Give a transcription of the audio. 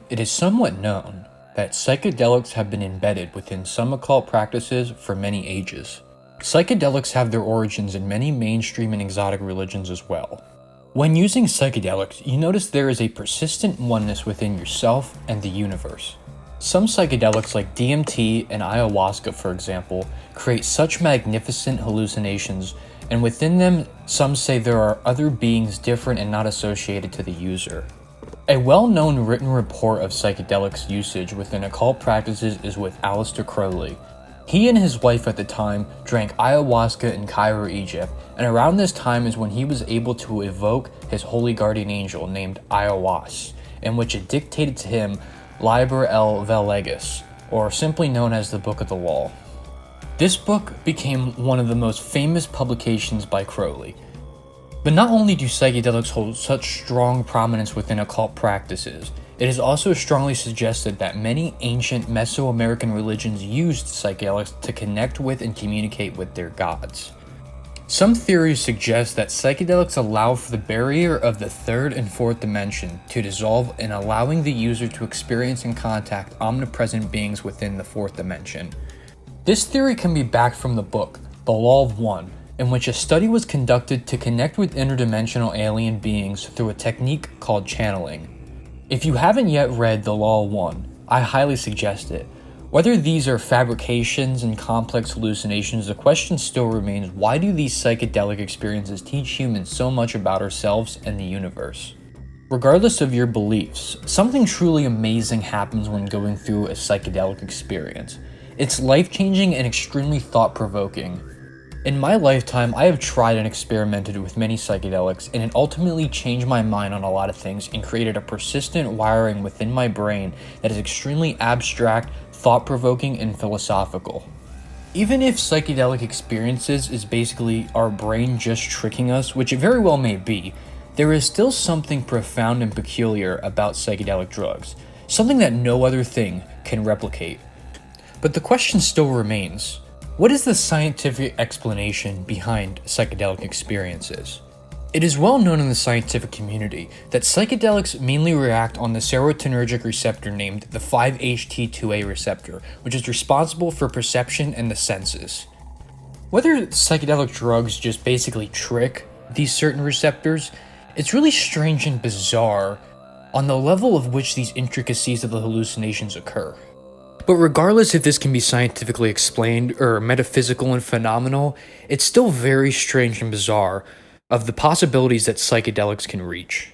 It is somewhat known that psychedelics have been embedded within some occult practices for many ages. Psychedelics have their origins in many mainstream and exotic religions as well. When using psychedelics, you notice there is a persistent oneness within yourself and the universe. Some psychedelics like DMT and ayahuasca, for example, create such magnificent hallucinations, and within them, some say there are other beings different and not associated to the user. A well-known written report of psychedelics usage within occult practices is with Aleister Crowley. He and his wife at the time drank ayahuasca in Cairo, Egypt, and around this time is when he was able to evoke his holy guardian angel named Ayahuas, in which it dictated to him Liber el Velegas, or simply known as the Book of the Law. This book became one of the most famous publications by Crowley. But not only do psychedelics hold such strong prominence within occult practices, it is also strongly suggested that many ancient Mesoamerican religions used psychedelics to connect with and communicate with their gods. Some theories suggest that psychedelics allow for the barrier of the third and fourth dimension to dissolve in allowing the user to experience and contact omnipresent beings within the fourth dimension. This theory can be backed from the book, The Law of One, in which a study was conducted to connect with interdimensional alien beings through a technique called channeling. If you haven't yet read The Law of One, I highly suggest it. Whether these are fabrications and complex hallucinations, the question still remains: why do these psychedelic experiences teach humans so much about ourselves and the universe? Regardless of your beliefs, something truly amazing happens when going through a psychedelic experience. It's life-changing and extremely thought-provoking. In my lifetime, I have tried and experimented with many psychedelics, and it ultimately changed my mind on a lot of things and created a persistent wiring within my brain that is extremely abstract, thought-provoking, and philosophical. Even if psychedelic experiences is basically our brain just tricking us, which it very well may be, there is still something profound and peculiar about psychedelic drugs, something that no other thing can replicate. But the question still remains: what is the scientific explanation behind psychedelic experiences? It is well known in the scientific community that psychedelics mainly react on the serotonergic receptor named the 5-HT2A receptor, which is responsible for perception and the senses. Whether psychedelic drugs just basically trick these certain receptors, it's really strange and bizarre on the level of which these intricacies of the hallucinations occur. But regardless if this can be scientifically explained or metaphysical and phenomenal, it's still very strange and bizarre of the possibilities that psychedelics can reach.